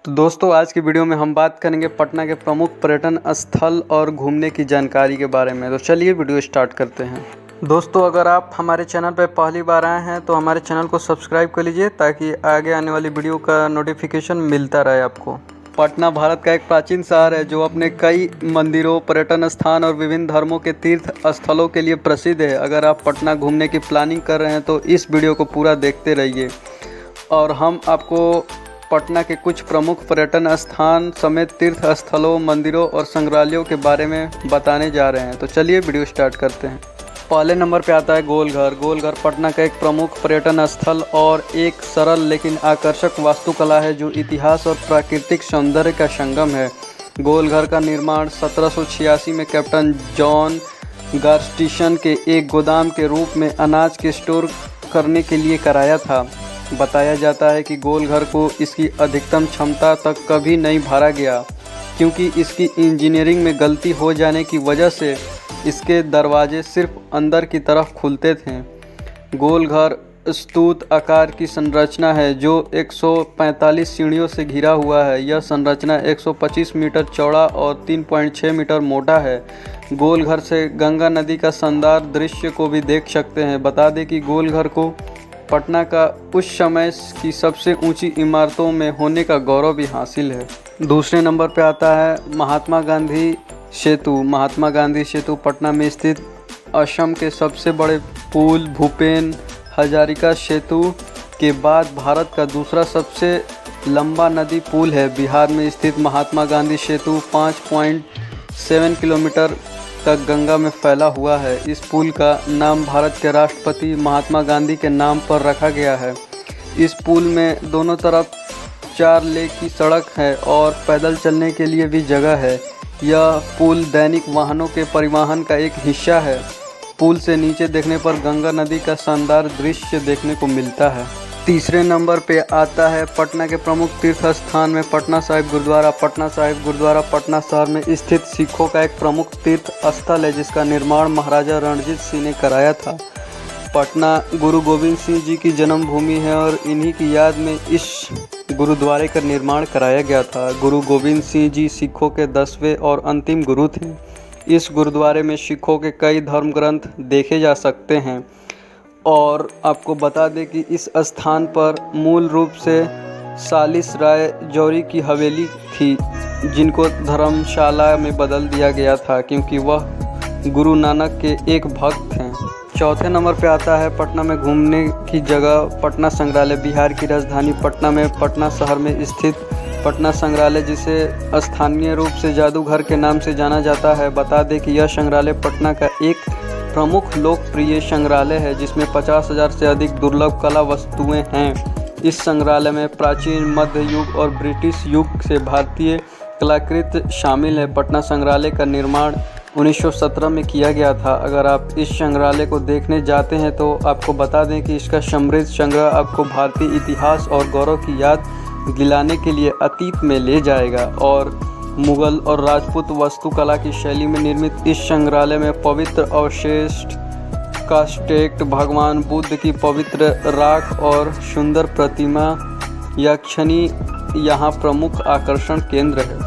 तो दोस्तों आज की वीडियो में हम बात करेंगे पटना के प्रमुख पर्यटन स्थल और घूमने की जानकारी के बारे में। तो चलिए वीडियो स्टार्ट करते हैं। दोस्तों अगर आप हमारे चैनल पर पहली बार आए हैं तो हमारे चैनल को सब्सक्राइब कर लीजिए ताकि आगे आने वाली वीडियो का नोटिफिकेशन मिलता रहे आपको। पटना भारत का एक प्राचीन शहर है जो अपने कई मंदिरों, पर्यटन स्थान और विभिन्न धर्मों के तीर्थ स्थलों के लिए प्रसिद्ध है। अगर आप पटना घूमने की प्लानिंग कर रहे हैं तो इस वीडियो को पूरा देखते रहिए और हम आपको पटना के कुछ प्रमुख पर्यटन स्थान समेत तीर्थ स्थलों, मंदिरों और संग्रहालयों के बारे में बताने जा रहे हैं। तो चलिए वीडियो स्टार्ट करते हैं। पहले नंबर पे आता है गोलघर। गोलघर पटना का एक प्रमुख पर्यटन स्थल और एक सरल लेकिन आकर्षक वास्तुकला है जो इतिहास और प्राकृतिक सौंदर्य का संगम है। गोलघर का निर्माण 1786 में कैप्टन जॉन गार्स्टिशन के एक गोदाम के रूप में अनाज के स्टोर करने के लिए कराया था। बताया जाता है कि गोलघर को इसकी अधिकतम क्षमता तक कभी नहीं भरा गया क्योंकि इसकी इंजीनियरिंग में गलती हो जाने की वजह से इसके दरवाजे सिर्फ अंदर की तरफ खुलते थे। गोलघर स्तूत आकार की संरचना है जो 145 सीढ़ियों से घिरा हुआ है। यह संरचना 125 मीटर चौड़ा और 3.6 मीटर मोटा है। गोलघर से गंगा नदी का शानदार दृश्य को भी देख सकते हैं। बता दें कि गोलघर को पटना का उस समय की सबसे ऊंची इमारतों में होने का गौरव भी हासिल है। दूसरे नंबर पर आता है महात्मा गांधी सेतु। महात्मा गांधी सेतु पटना में स्थित असम के सबसे बड़े पुल भूपेन हजारिका सेतु के बाद भारत का दूसरा सबसे लंबा नदी पुल है। बिहार में स्थित महात्मा गांधी सेतु 5.7 किलोमीटर तक गंगा में फैला हुआ है। इस पुल का नाम भारत के राष्ट्रपति महात्मा गांधी के नाम पर रखा गया है। इस पुल में दोनों तरफ 4 लेन की सड़क है और पैदल चलने के लिए भी जगह है। यह पुल दैनिक वाहनों के परिवहन का एक हिस्सा है। पुल से नीचे देखने पर गंगा नदी का शानदार दृश्य देखने को मिलता है। तीसरे नंबर पे आता है पटना के प्रमुख तीर्थ स्थान में पटना साहिब गुरुद्वारा। पटना साहिब गुरुद्वारा पटना शहर में स्थित सिखों का एक प्रमुख तीर्थ स्थल है जिसका निर्माण महाराजा रणजीत सिंह ने कराया था। पटना गुरु गोविंद सिंह जी की जन्मभूमि है और इन्हीं की याद में इस गुरुद्वारे का निर्माण कराया गया था। गुरु गोविंद सिंह जी सिखों के 10वें और अंतिम गुरु थे। इस गुरुद्वारे में सिखों के कई धर्म ग्रंथ देखे जा सकते हैं और आपको बता दें कि इस स्थान पर मूल रूप से सालिस राय जौहरी की हवेली थी जिनको धर्मशाला में बदल दिया गया था क्योंकि वह गुरु नानक के एक भक्त थे। चौथे नंबर पे आता है पटना में घूमने की जगह पटना संग्रहालय। बिहार की राजधानी पटना में पटना शहर में स्थित पटना संग्रहालय जिसे स्थानीय रूप से जादूघर के नाम से जाना जाता है। बता दें कि यह संग्रहालय पटना का एक प्रमुख लोकप्रिय संग्रहालय है जिसमें 50,000 से अधिक दुर्लभ कला वस्तुएं हैं। इस संग्रहालय में प्राचीन मध्य युग और ब्रिटिश युग से भारतीय कलाकृति शामिल है। पटना संग्रहालय का निर्माण 1917 में किया गया था। अगर आप इस संग्रहालय को देखने जाते हैं तो आपको बता दें कि इसका समृद्ध संग्रह आपको भारतीय इतिहास और गौरव की याद दिलाने के लिए अतीत में ले जाएगा और मुगल और राजपूत वास्तुकला की शैली में निर्मित इस संग्रहालय में पवित्र अवशेष, कास्टेक्ट, भगवान बुद्ध की पवित्र राख और सुंदर प्रतिमा यक्षिणी यहाँ प्रमुख आकर्षण केंद्र है।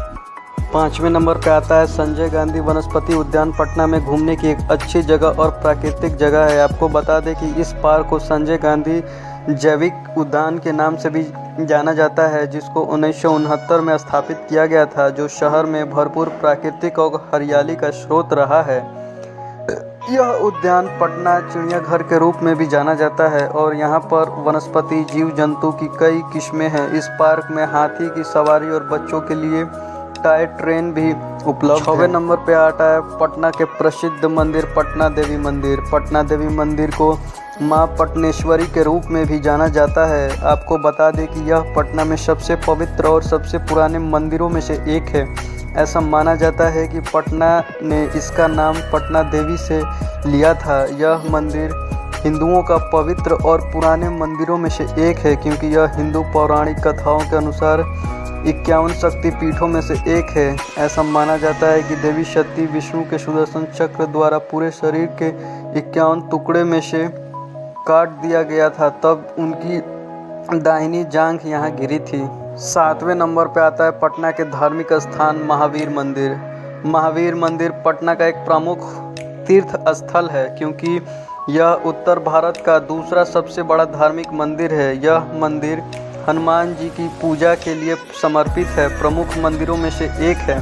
5वें नंबर पर आता है संजय गांधी वनस्पति उद्यान। पटना में घूमने की एक अच्छी जगह और प्राकृतिक जगह है। आपको बता दें कि इस पार्क को संजय गांधी जैविक उद्यान के नाम से भी जाना जाता है जिसको 1969 में स्थापित किया गया था जो शहर में भरपूर प्राकृतिक और हरियाली का स्रोत रहा है। यह उद्यान पटना चिड़ियाघर के रूप में भी जाना जाता है और यहाँ पर वनस्पति जीव जंतु की कई किस्में हैं। इस पार्क में हाथी की सवारी और बच्चों के लिए टॉय ट्रेन भी उपलब्ध है। 6वें नंबर पे आता है पटना के प्रसिद्ध मंदिर पटना देवी मंदिर। पटना देवी मंदिर को मां पटनेश्वरी के रूप में भी जाना जाता है। आपको बता दें कि यह पटना में सबसे पवित्र और सबसे पुराने मंदिरों में से एक है। ऐसा माना जाता है कि पटना ने इसका नाम पटना देवी से लिया था। यह मंदिर हिंदुओं का पवित्र और पुराने मंदिरों में से एक है क्योंकि यह हिंदू पौराणिक कथाओं के अनुसार 51 शक्ति पीठों में से एक है। ऐसा माना जाता है कि देवी शक्ति विष्णु के सुदर्शन चक्र द्वारा पूरे शरीर के 51 टुकड़े में से काट दिया गया था तब उनकी दाहिनी जांघ यहाँ गिरी थी। 7वें नंबर पे आता है पटना के धार्मिक स्थान महावीर मंदिर। महावीर मंदिर पटना का एक प्रमुख तीर्थ स्थल है क्योंकि यह उत्तर भारत का दूसरा सबसे बड़ा धार्मिक मंदिर है। यह मंदिर हनुमान जी की पूजा के लिए समर्पित है, प्रमुख मंदिरों में से एक है।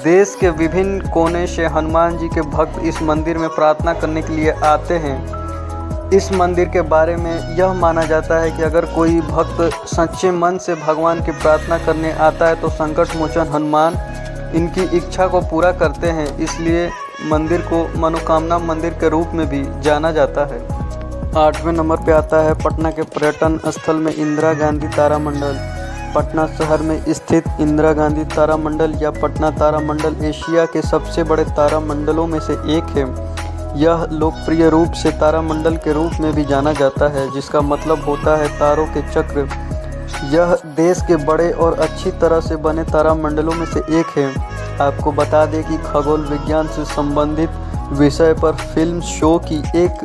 देश के विभिन्न कोने से हनुमान जी के भक्त इस मंदिर में प्रार्थना करने के लिए आते हैं। इस मंदिर के बारे में यह माना जाता है कि अगर कोई भक्त सच्चे मन से भगवान की प्रार्थना करने आता है तो संकट मोचन हनुमान इनकी इच्छा को पूरा करते हैं, इसलिए मंदिर को मनोकामना मंदिर के रूप में भी जाना जाता है। 8वें नंबर पे आता है पटना के पर्यटन स्थल में इंदिरा गांधी तारामंडल। पटना शहर में स्थित इंदिरा गांधी तारामंडल या पटना तारामंडल एशिया के सबसे बड़े तारामंडलों में से एक है। यह लोकप्रिय रूप से तारामंडल के रूप में भी जाना जाता है, जिसका मतलब होता है तारों के चक्र। यह देश के बड़े और अच्छी तरह से बने तारामंडलों में से एक है। आपको बता दें कि खगोल विज्ञान से संबंधित विषय पर फिल्म शो की एक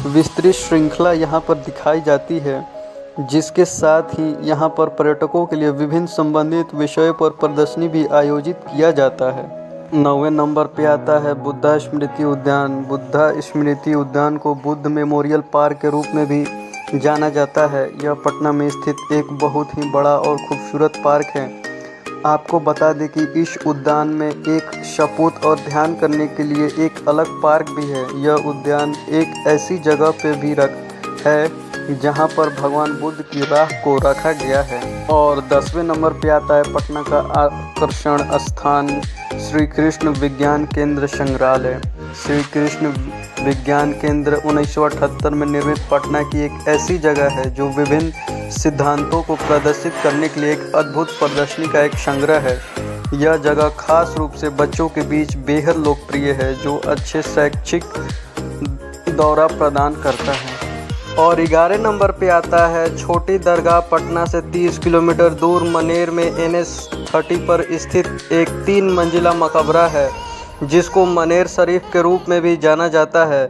विस्तृत श्रृंखला यहाँ पर दिखाई जाती है, जिसके साथ ही यहाँ पर पर्यटकों के लिए विभिन्न संबंधित विषयों पर प्रदर्शनी भी आयोजित किया जाता है। 9वें नंबर पे आता है बुद्धा स्मृति उद्यान। बुद्धा स्मृति उद्यान को बुद्ध मेमोरियल पार्क के रूप में भी जाना जाता है। यह पटना में स्थित एक बहुत ही बड़ा और खूबसूरत पार्क है। आपको बता दें कि इस उद्यान में एक शपथ और ध्यान करने के लिए एक अलग पार्क भी है। यह उद्यान एक ऐसी जगह पे भी है जहां पर भगवान बुद्ध की राह को रखा गया है। और 10वें नंबर पे आता है पटना का आकर्षण स्थान श्री कृष्ण विज्ञान केंद्र संग्रहालय। श्री कृष्ण विज्ञान केंद्र 1978 में निर्मित पटना की एक ऐसी जगह है जो विभिन्न सिद्धांतों को प्रदर्शित करने के लिए एक अद्भुत प्रदर्शनी का एक संग्रह है। यह जगह खास रूप से बच्चों के बीच बेहद लोकप्रिय है, जो अच्छे शैक्षिक दौरा प्रदान करता है। और 11 नंबर पे आता है छोटी दरगाह। पटना से 30 किलोमीटर दूर मनेर में NH 30 पर स्थित एक 3 मंजिला मकबरा है, जिसको मनेर शरीफ के रूप में भी जाना जाता है।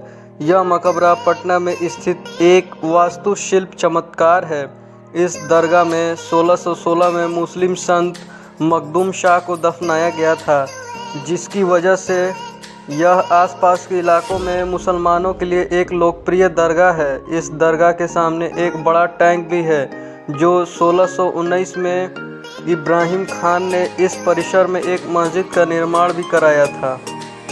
यह मकबरा पटना में स्थित एक वास्तुशिल्प चमत्कार है। इस दरगाह में 1616 में मुस्लिम संत मखदूम शाह को दफनाया गया था, जिसकी वजह से यह आसपास के इलाकों में मुसलमानों के लिए एक लोकप्रिय दरगाह है। इस दरगाह के सामने एक बड़ा टैंक भी है, जो 1619 में इब्राहिम खान ने इस परिसर में एक मस्जिद का निर्माण भी कराया था।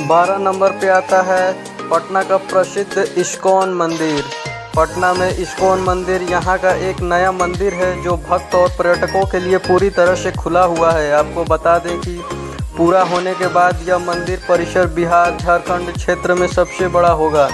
12 नंबर पे आता है पटना का प्रसिद्ध इस्कॉन मंदिर। पटना में इस्कॉन मंदिर यहाँ का एक नया मंदिर है जो भक्त और पर्यटकों के लिए पूरी तरह से खुला हुआ है। आपको बता दें कि पूरा होने के बाद यह मंदिर परिसर बिहार झारखंड क्षेत्र में सबसे बड़ा होगा।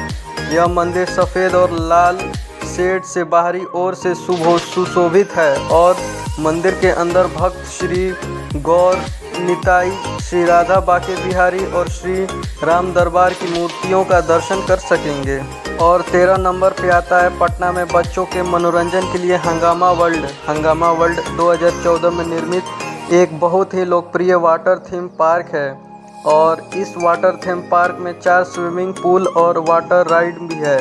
यह मंदिर सफ़ेद और लाल शेड से बाहरी ओर से सुशोभित है और मंदिर के अंदर भक्त श्री गौर निताई, श्री राधा बाके बिहारी और श्री राम दरबार की मूर्तियों का दर्शन कर सकेंगे। और 13 नंबर पे आता है पटना में बच्चों के मनोरंजन के लिए हंगामा वर्ल्ड। हंगामा वर्ल्ड 2014 में निर्मित एक बहुत ही लोकप्रिय वाटर थीम पार्क है और इस वाटर थीम पार्क में 4 स्विमिंग पूल और वाटर राइड भी है।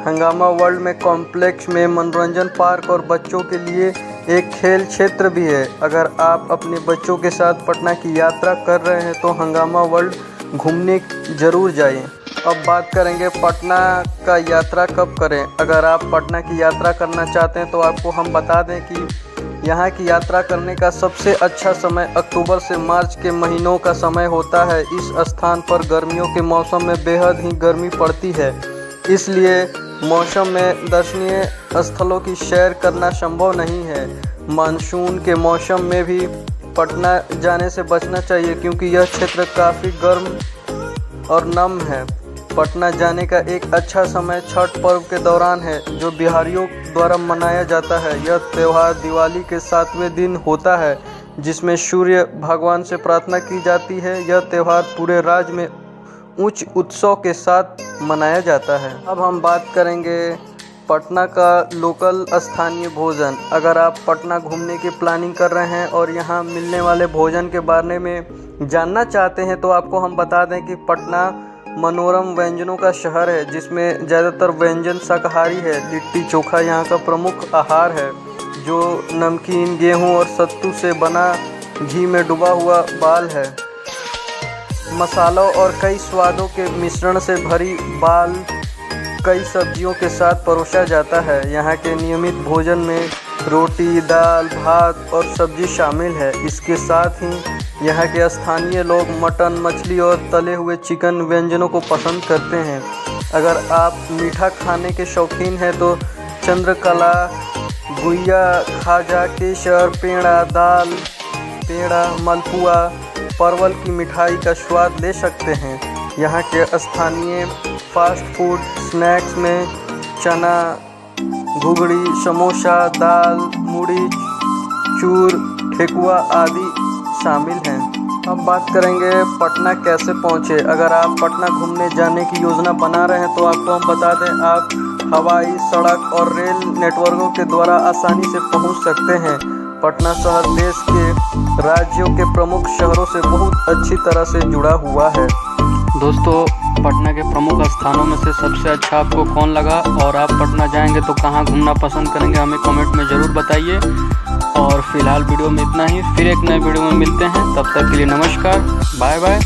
हंगामा वर्ल्ड में कॉम्प्लेक्स में मनोरंजन पार्क और बच्चों के लिए एक खेल क्षेत्र भी है। अगर आप अपने बच्चों के साथ पटना की यात्रा कर रहे हैं तो हंगामा वर्ल्ड घूमने ज़रूर जाइए। अब बात करेंगे पटना का यात्रा कब करें। अगर आप पटना की यात्रा करना चाहते हैं तो आपको हम बता दें कि यहाँ की यात्रा करने का सबसे अच्छा समय अक्टूबर से मार्च के महीनों का समय होता है। इस स्थान पर गर्मियों के मौसम में बेहद ही गर्मी पड़ती है, इसलिए मौसम में दर्शनीय स्थलों की सैर करना संभव नहीं है। मानसून के मौसम में भी पटना जाने से बचना चाहिए क्योंकि यह क्षेत्र काफ़ी गर्म और नम है। पटना जाने का एक अच्छा समय छठ पर्व के दौरान है, जो बिहारियों द्वारा मनाया जाता है। यह त्यौहार दिवाली के 7वें दिन होता है, जिसमें सूर्य भगवान से प्रार्थना की जाती है। यह त्यौहार पूरे राज्य में उच्च उत्सव के साथ मनाया जाता है। अब हम बात करेंगे पटना का लोकल स्थानीय भोजन। अगर आप पटना घूमने की प्लानिंग कर रहे हैं और यहाँ मिलने वाले भोजन के बारे में जानना चाहते हैं तो आपको हम बता दें कि पटना मनोरम व्यंजनों का शहर है, जिसमें ज़्यादातर व्यंजन शाकाहारी है। लिट्टी चोखा यहाँ का प्रमुख आहार है। जो नमकीन, गेहूं और सत्तू से बना घी में डूबा हुआ बाल है। मसालों और कई स्वादों के मिश्रण से भरी बाल कई सब्जियों के साथ परोसा जाता है। यहाँ के नियमित भोजन में रोटी, दाल, भात और सब्जी शामिल है। इसके साथ ही यहाँ के स्थानीय लोग मटन, मछली और तले हुए चिकन व्यंजनों को पसंद करते हैं। अगर आप मीठा खाने के शौकीन हैं तो चंद्रकला, गुइया, खाजा, केसर, पेड़ा, मलपुआ, परवल की मिठाई का स्वाद ले सकते हैं। यहाँ के स्थानीय फास्ट फूड स्नैक्स में चना, घुघड़ी, समोसा, दाल, मुड़ी, चूर, ठेकुआ आदि शामिल हैं। अब बात करेंगे पटना कैसे पहुँचे। अगर आप पटना घूमने जाने की योजना बना रहे हैं तो आपको हम बता दें, आप हवाई, सड़क और रेल नेटवर्कों के द्वारा आसानी से पहुँच सकते हैं। पटना शहर देश के राज्यों के प्रमुख शहरों से बहुत अच्छी तरह से जुड़ा हुआ है। दोस्तों, पटना के प्रमुख स्थानों में से सबसे अच्छा आपको कौन लगा और आप पटना जाएंगे तो कहाँ घूमना पसंद करेंगे, हमें कमेंट में ज़रूर बताइए। और फिलहाल वीडियो में इतना ही, फिर एक नए वीडियो में मिलते हैं। तब तक के लिए नमस्कार, बाय बाय।